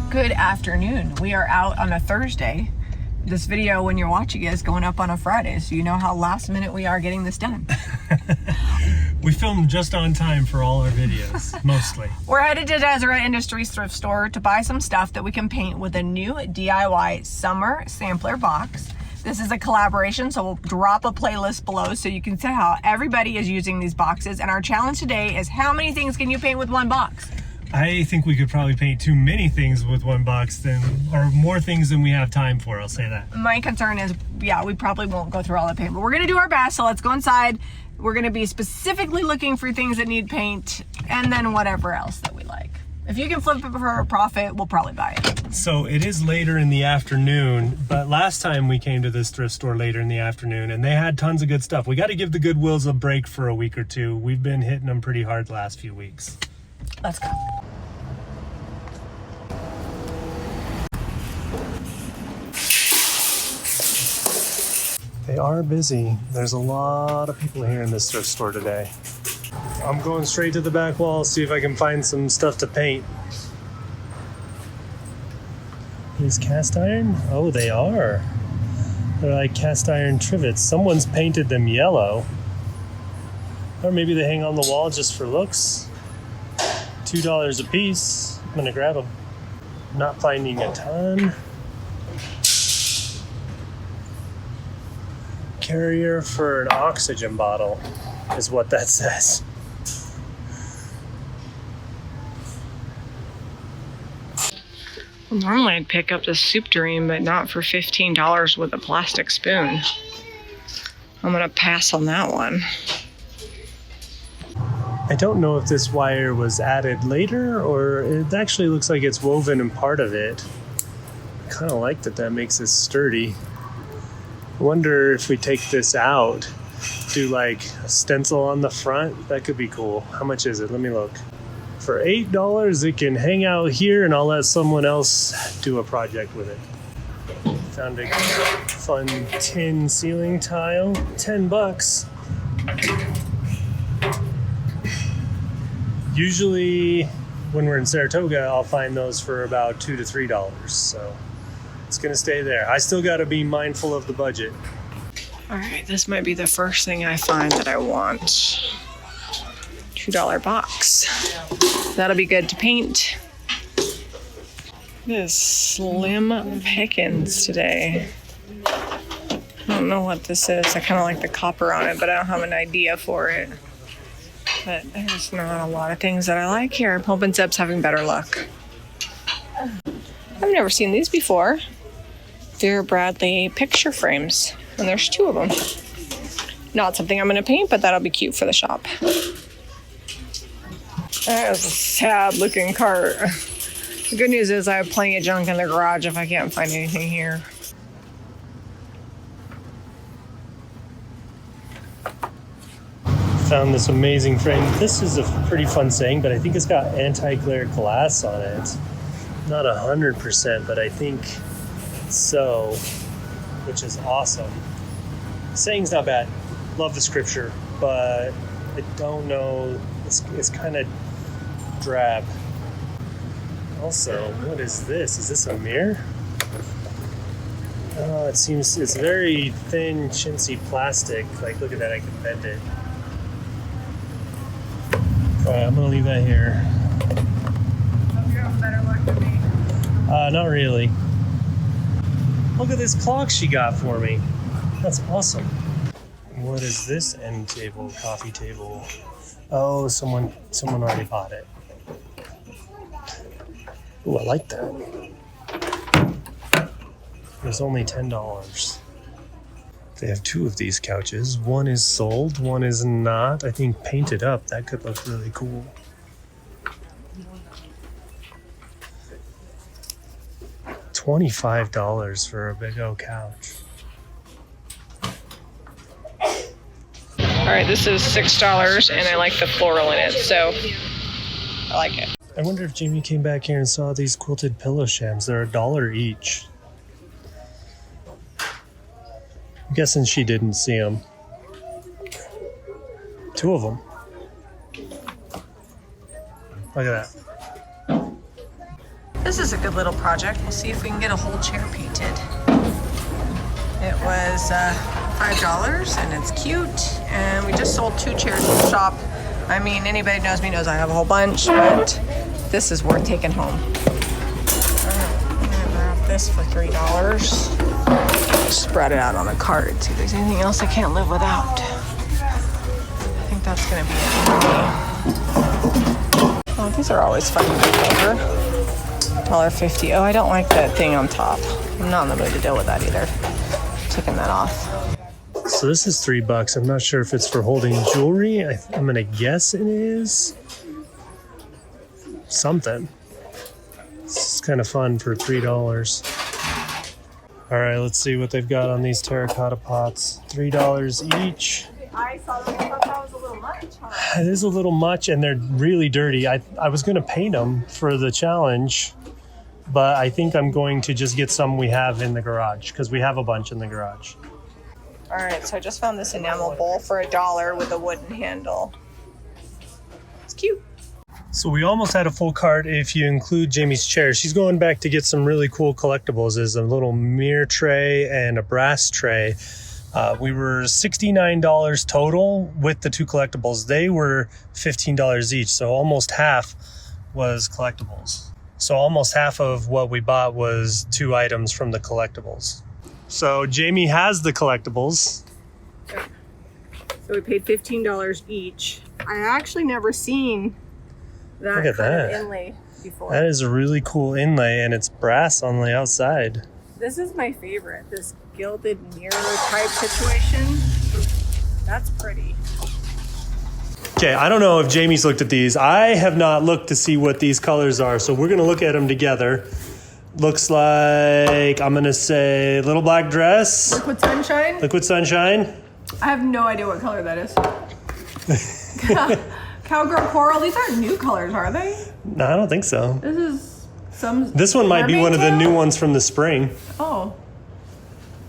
Good afternoon. We are out on a Thursday. This video, when you're watching it, is going up on a Friday, so you know how last minute we are getting this done. We filmed just on time for all our videos, mostly. We're headed to Deseret Industries thrift store to buy some stuff that we can paint with a new DIY summer sampler box. This is a collaboration, so we'll drop a playlist below so you can see how everybody is using these boxes. And our challenge today is how many things can you paint with one box? I think we could probably paint too many things with one box or more things than we have time for, I'll say that. My concern is, yeah, we probably won't go through all the paint, but we're gonna do our best, so let's go inside. We're gonna be specifically looking for things that need paint and then whatever else that we like. If you can flip it for a profit, we'll probably buy it. So it is later in the afternoon, but last time we came to this thrift store later in the afternoon and they had tons of good stuff. We gotta give the Goodwills a break for a week or two. We've been hitting them pretty hard the last few weeks. Let's go. They are busy. There's a lot of people here in this thrift store today. I'm going straight to the back wall, see if I can find some stuff to paint. These cast iron? Oh, they are. They're like cast iron trivets. Someone's painted them yellow. Or maybe they hang on the wall just for looks. $2 a piece. I'm gonna grab them. Not finding a ton. Carrier for an oxygen bottle is what that says. Well, normally I'd pick up the soup tureen, but not for $15 with a plastic spoon. I'm gonna pass on that one. I don't know if this wire was added later or it actually looks like it's woven in part of it. I kind of like that makes it sturdy. I wonder if we take this out, do like a stencil on the front. That could be cool. How much is it? Let me look. For $8, it can hang out here and I'll let someone else do a project with it. Found a fun tin ceiling tile, $10. Usually when we're in Saratoga, I'll find those for about $2 to $3. So it's gonna stay there. I still gotta be mindful of the budget. All right, this might be the first thing I find that I want. $2 box. That'll be good to paint. This slim pickings today. I don't know what this is. I kind of like the copper on it, but I don't have an idea for it. But there's not a lot of things that I like here. I'm hoping Zeb's having better luck. I've never seen these before. Vera Bradley picture frames, and there's 2 of them. Not something I'm gonna paint, but that'll be cute for the shop. That is a sad looking cart. The good news is I have plenty of junk in the garage if I can't find anything here. Found this amazing frame. This is a pretty fun saying, but I think it's got anti-glare glass on it. Not 100%, but I think so, which is awesome. The saying's not bad. Love the scripture, but I don't know. It's kind of drab. Also, what is this? Is this a mirror? Oh, it's very thin, chintzy plastic. Like, look at that, I can bend it. Alright, I'm gonna leave that here. You're having better luck than me. Not really. Look at this clock she got for me. That's awesome. What is this end table, coffee table? Oh, someone already bought it. Ooh, I like that. There's only $10. They have 2 of these couches. One is sold, one is not. I think painted up. That could look really cool. $25 for a big old couch. All right, this is $6, and I like the floral in it, so I like it. I wonder if Jami came back here and saw these quilted pillow shams. They're $1 each. I'm guessing she didn't see them. 2 of them. Look at that. This is a good little project. We'll see if we can get a whole chair painted. It was $5 and it's cute. And we just sold 2 chairs in the shop. I mean, anybody who knows me knows I have a whole bunch, but this is worth taking home. I'm gonna grab this for $3. Spread it out on a cart and see if there's anything else I can't live without. I think that's gonna be it for me. Oh, these are always fun to make over. $1.50. Oh, I don't like that thing on top. I'm not in the mood to deal with that either. Taking that off. So this is $3. I'm not sure if it's for holding jewelry. I'm gonna guess it is something. It's kind of fun for $3. All right, let's see what they've got on these terracotta pots. $3 each. I saw them. I thought that was a little much. Huh? It is a little much, and they're really dirty. I was gonna paint them for the challenge, but I think I'm going to just get some we have in the garage because we have a bunch in the garage. All right, so I just found this enamel bowl for $1 with a wooden handle. It's cute. So we almost had a full cart if you include Jami's chair. She's going back to get some really cool collectibles. There's a little mirror tray and a brass tray. We were $69 total with the 2 collectibles. They were $15 each, so almost half was collectibles. So almost half of what we bought was 2 items from the collectibles. So Jami has the collectibles. So we paid $15 each. I actually never seen that Look at kind that. of inlay before. That is a really cool inlay, and it's brass on the outside. This is my favorite, this gilded mirror type situation. That's pretty. Okay, I don't know if Jami's looked at these. I have not looked to see what these colors are, so we're gonna look at them together. Looks like, I'm gonna say little black dress. Liquid sunshine? Liquid sunshine. I have no idea what color that is. Cowgirl coral, these aren't new colors, are they? No, I don't think so. This is some... This one might be one of the new ones from the spring. Oh.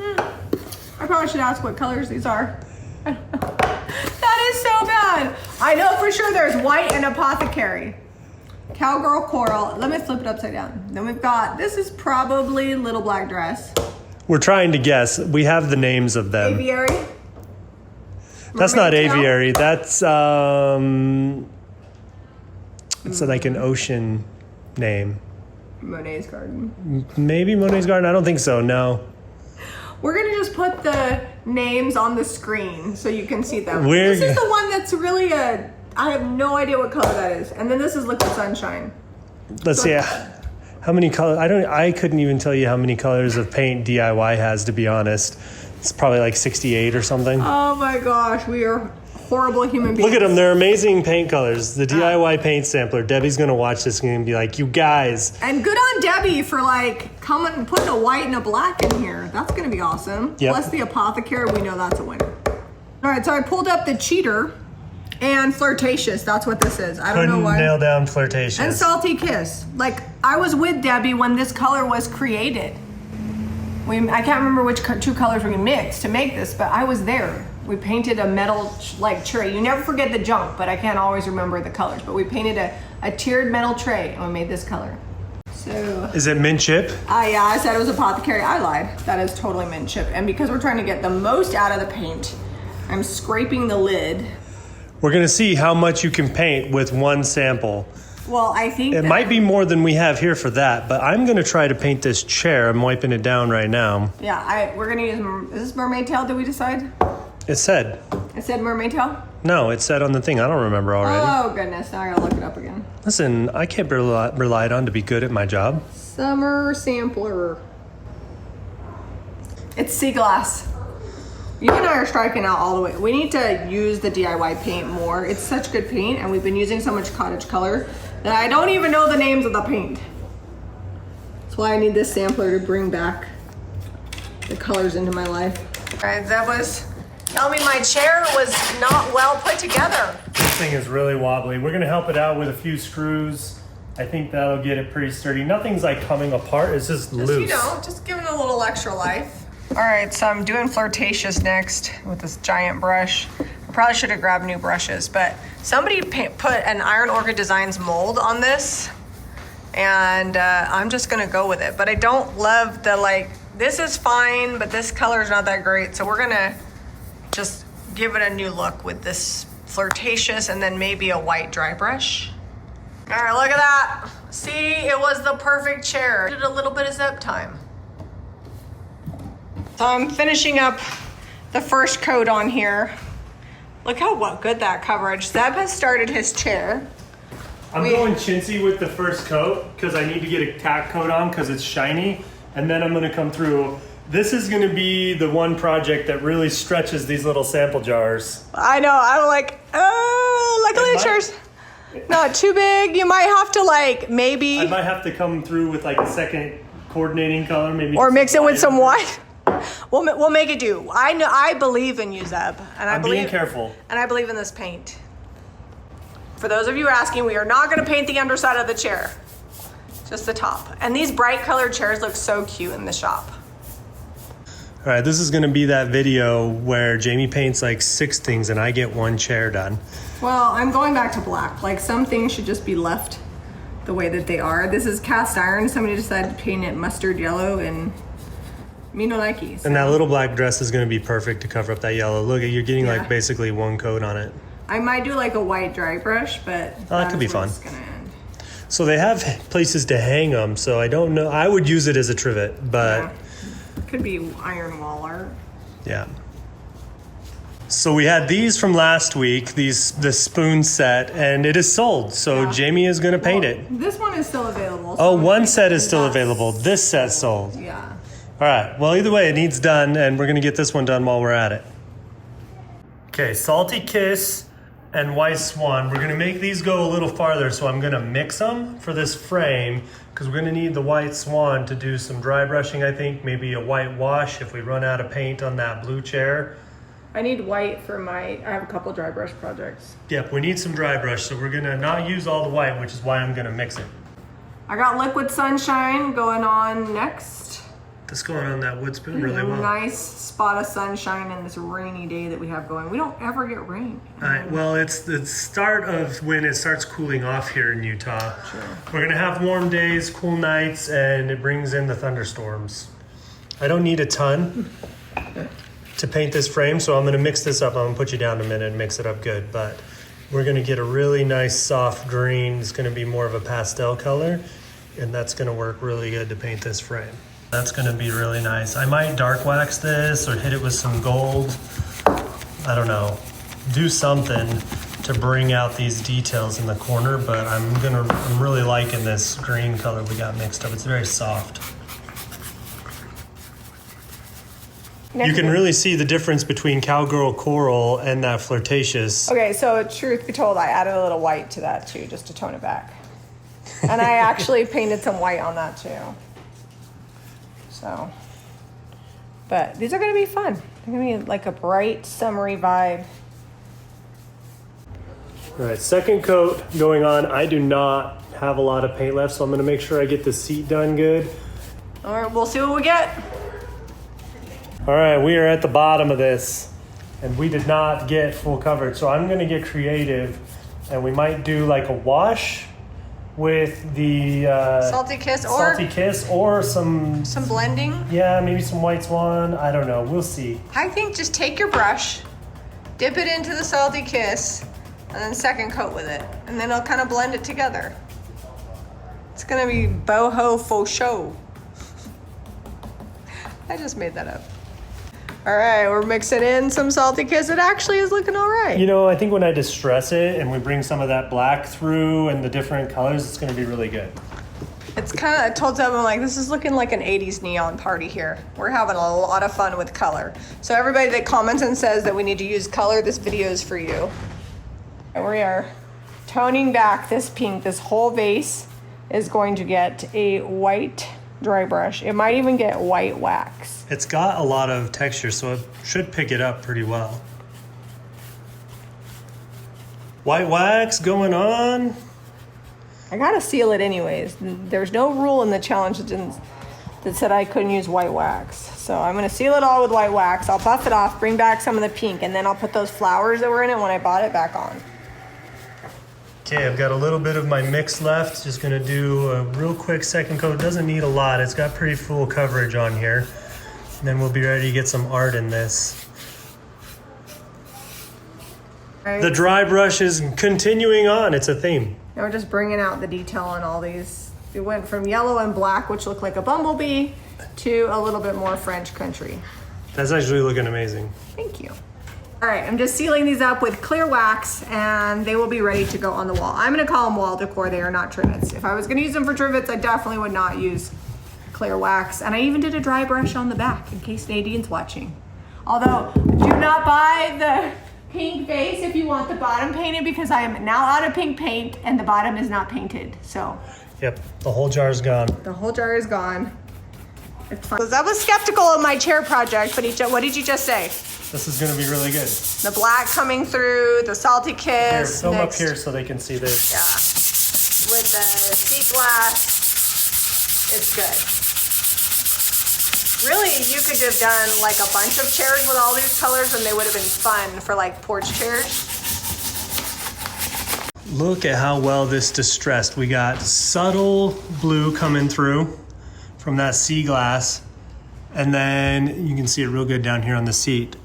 I probably should ask what colors these are. That is so bad. I know for sure there's white and apothecary. Cowgirl coral. Let me flip it upside down. Then we've got, this is probably little black dress. We're trying to guess. We have the names of them. Aviary. That's not Mermaid tail? aviary. That's it's like an ocean name. Monet's Garden. Maybe Monet's Garden. I don't think so. No. We're gonna just put the names on the screen so you can see them. We're This is the one that's really I have no idea what color that is. And then this is liquid sunshine. Let's see. How many colors? I couldn't even tell you how many colors of paint DIY has, to be honest. It's probably like 68 or something. Oh my gosh, we are horrible human beings. Look at them. They're amazing paint colors. The DIY paint sampler. Debbie's going to watch this and be like, you guys. And good on Debbie for like coming and putting a white and a black in here. That's going to be awesome. Yep. Plus the apothecary, we know that's a winner. All right, so I pulled up the cheater and flirtatious. That's what this is. I don't know Couldn't why. nail down flirtatious. And salty kiss. Like I was with Debbie when this color was created. I can't remember which 2 colors we mixed to make this, but I was there. We painted a metal like tray. You never forget the junk, but I can't always remember the colors. But we painted a tiered metal tray and we made this color. So Is it mint chip? yeah, I said it was apothecary. I lied. That is totally mint chip. And because we're trying to get the most out of the paint, I'm scraping the lid. We're going to see how much you can paint with one sample. Well, I think It might be more than we have here for that, but I'm going to try to paint this chair. I'm wiping it down right now. Yeah, we're gonna use. Is this mermaid tail? Did we decide? It said. It said mermaid tail. No, it said on the thing. I don't remember already. Oh goodness! Now I gotta look it up again. Listen, I can't be relied on to be good at my job. Summer sampler. It's sea glass. You and I are striking out all the way. We need to use the DIY paint more. It's such good paint, and we've been using so much cottage color that I don't even know the names of the paint. That's why I need this sampler to bring back the colors into my life. All right, that was, tell me my chair was not well put together. This thing is really wobbly. We're going to help it out with a few screws. I think that'll get it pretty sturdy. Nothing's like coming apart. It's just loose. You know, just give it a little extra life. All right, so I'm doing flirtatious next with this giant brush. I probably should have grabbed new brushes, but somebody put an Iron Orchid Designs mold on this, And I'm just gonna go with it. But I don't love the like, this is fine, but this color is not that great. So we're gonna just give it a new look with this flirtatious and then maybe a white dry brush. All right, look at that. See, it was the perfect chair. Did a little bit of zip time. So I'm finishing up the first coat on here. Look how good that coverage. Zeb has started his chair. I'm going chintzy with the first coat because I need to get a tack coat on because it's shiny. And then I'm gonna come through. This is gonna be the one project that really stretches these little sample jars. I know, I'm like, luckily the chair's not too big. You might have to like, maybe. I might have to come through with like a second coordinating color, maybe. Or mix it with some white. We'll make it do. I believe in you, Zeb. And I'm being careful. And I believe in this paint. For those of you asking, we are not gonna paint the underside of the chair. Just the top. And these bright colored chairs look so cute in the shop. All right, this is gonna be that video where Jami paints like 6 things and I get 1 chair done. Well, I'm going back to black. Like some things should just be left the way that they are. This is cast iron. Somebody decided to paint it mustard yellow and me no likey. So. And that little black dress is gonna be perfect to cover up that yellow. Look, you're getting like basically 1 coat on it. I might do like a white dry brush, but that could be fun. It's gonna end. So they have places to hang them, so I don't know. I would use it as a trivet, but... Yeah. Could be iron wall art. Yeah. So we had these from last week, the spoon set, and it is sold. So Jami is going to paint it. This one is still available. So one set is still available. This set's sold. Yeah. All right. Well, either way, it needs done, and we're going to get this one done while we're at it. Okay, Salty Kiss and White Swan. We're going to make these go a little farther, so I'm going to mix them for this frame because we're going to need the White Swan to do some dry brushing, I think, maybe a white wash if we run out of paint on that blue chair. I need white for I have a couple dry brush projects. Yep, we need some dry brush, so we're going to not use all the white, which is why I'm going to mix it. I got Liquid Sunshine going on next. This going on that wood spoon really well. Nice spot of sunshine in this rainy day that we have going. We don't ever get rain. Well, it's the start of when it starts cooling off here in Utah. Sure. We're gonna have warm days, cool nights, and it brings in the thunderstorms. I don't need a ton to paint this frame, so I'm gonna mix this up. I'm gonna put you down a minute and mix it up good, but we're gonna get a really nice soft green. It's gonna be more of a pastel color, and that's gonna work really good to paint this frame. That's gonna be really nice. I might dark wax this or hit it with some gold. I don't know. Do something to bring out these details in the corner, but I'm really liking this green color we got mixed up. It's very soft. You can really see the difference between Cowgirl Coral and that flirtatious. Okay, so truth be told, I added a little white to that too, just to tone it back. And I actually painted some white on that too. So, but these are gonna be fun. They're gonna be like a bright, summery vibe. All right, second coat going on. I do not have a lot of paint left, so I'm gonna make sure I get the seat done good. All right, we'll see what we get. All right, we are at the bottom of this, and we did not get full coverage, so I'm gonna get creative, and we might do like a wash with the Salty Kiss or some blending. Yeah, maybe some White Swan. I don't know. We'll see. I think just take your brush, dip it into the Salty Kiss, and then second coat with it, and then it'll kind of blend it together. It's gonna be boho faux show. I just made that up. All right, we're mixing in some Salty Kiss. It actually is looking all right. You know, I think when I distress it and we bring some of that black through and the different colors, it's going to be really good. It's kind of, I told them, I'm like, this is looking like an 80s neon party here. We're having a lot of fun with color. So everybody that comments and says that we need to use color, this video is for you. And we are toning back this pink. This whole vase is going to get a white dry brush. It might even get white wax. It's got a lot of texture, so it should pick it up pretty well. White wax going on. I gotta seal it anyways. There's no rule in the challenge that said I couldn't use white wax. So I'm gonna seal it all with white wax. I'll buff it off, bring back some of the pink, and then I'll put those flowers that were in it when I bought it back on. Okay, I've got a little bit of my mix left. Just gonna do a real quick second coat. Doesn't need a lot. It's got pretty full coverage on here. And then we'll be ready to get some art in this. Right. The dry brush is continuing on. It's a theme. Now we're just bringing out the detail on all these. We went from yellow and black, which looked like a bumblebee, to a little bit more French country. That's actually looking amazing. Thank you. All right, I'm just sealing these up with clear wax and they will be ready to go on the wall. I'm gonna call them wall decor, they are not trivets. If I was gonna use them for trivets, I definitely would not use clear wax. And I even did a dry brush on the back in case Nadine's watching. Although, do not buy the pink base if you want the bottom painted because I am now out of pink paint and the bottom is not painted, so. Yep, the whole jar's gone. The whole jar is gone. It's fine. I was skeptical of my chair project, but what did you just say? This is gonna be really good. The black coming through, the salty kiss. Here, film up here so they can see this. Yeah, with the sea glass, it's good. Really, you could have done like a bunch of chairs with all these colors and they would have been fun for like porch chairs. Look at how well this distressed. We got subtle blue coming through from that sea glass. And then you can see it real good down here on the seat.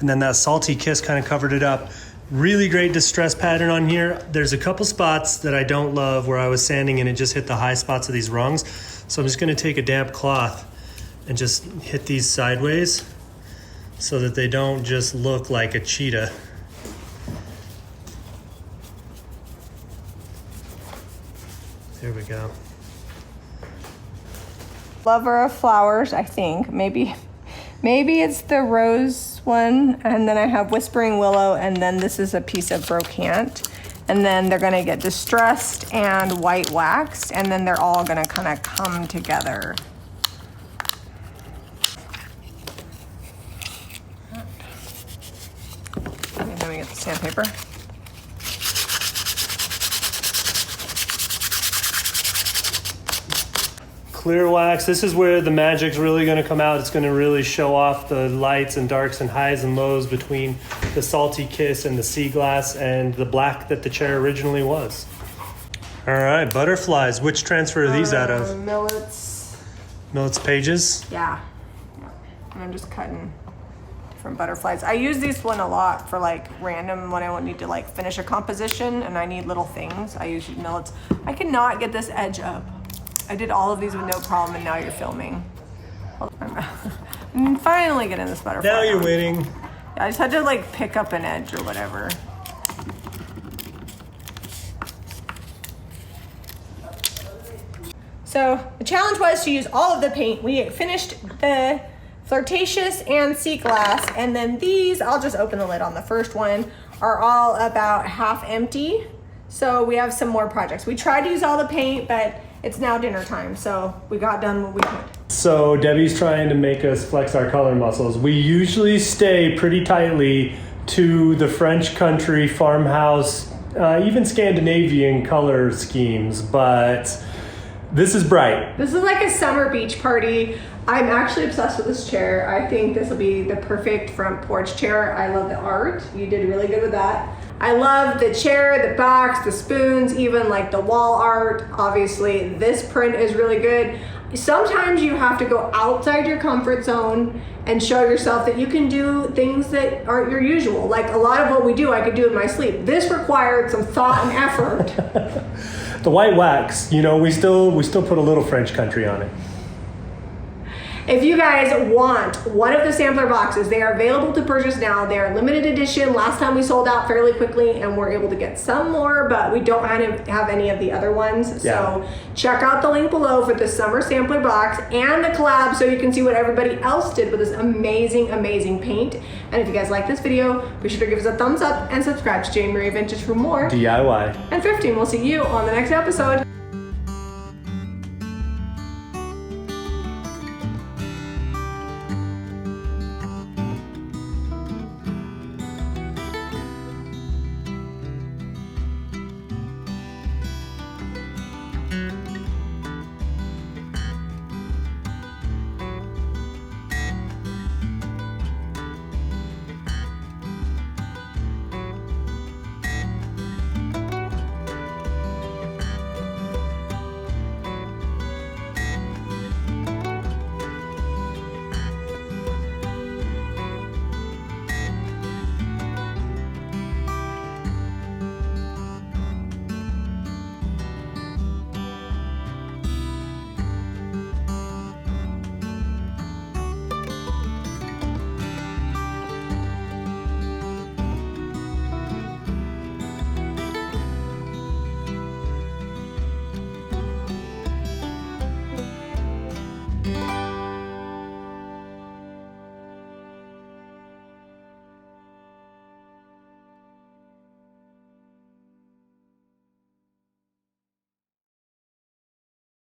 And then that salty kiss kind of covered it up. Really great distress pattern on here. There's a couple spots that I don't love where I was sanding and it just hit the high spots of these rungs. So I'm just gonna take a damp cloth and just hit these sideways so that they don't just look like a cheetah. There we go. Lover of flowers, I think. Maybe it's the rose one, and then I have Whispering Willow, and then this is a piece of brocante. And then they're gonna get distressed and white waxed, and then they're all gonna kind of come together. Okay, then we get the sandpaper. Clear wax, this is where the magic's really gonna come out. It's gonna really show off the lights and darks and highs and lows between the salty kiss and the sea glass and the black that the chair originally was. All right, butterflies. Which transfer are these out of? Millet's. Millet's Pages? Yeah. And I'm just cutting different butterflies. I use this one a lot for like random when I need to like finish a composition and I need little things. I use Millet's. I cannot get this edge up. I did all of these with no problem, and now you're filming. I'm finally getting this butterfly. Now you're winning. Yeah, I just had to like pick up an edge or whatever. So the challenge was to use all of the paint. We finished the Flirtatious and Sea Glass, and then these, I'll just open the lid on the first one, are all about half empty. So we have some more projects. We tried to use all the paint, but it's now dinner time, so we got done what we could. So Debbie's trying to make us flex our color muscles. We usually stay pretty tightly to the French country, farmhouse, even Scandinavian color schemes, but this is bright. This is like a summer beach party. I'm actually obsessed with this chair. I think this will be the perfect front porch chair. I love the art. You did really good with that. I love the chair, the box, the spoons, even like the wall art. Obviously, this print is really good. Sometimes you have to go outside your comfort zone and show yourself that you can do things that aren't your usual. Like a lot of what we do, I could do in my sleep. This required some thought and effort. The white wax, you know, we still put a little French country on it. If you guys want one of the sampler boxes, they are available to purchase now. They are limited edition. Last time we sold out fairly quickly and we're able to get some more, but we don't have any of the other ones. Yeah. So check out the link below for the summer sampler box and the collab so you can see what everybody else did with this amazing, amazing paint. And if you guys like this video, be sure to give us a thumbs up and subscribe to Jami Vintage for more DIY and thrifting. We'll see you on the next episode.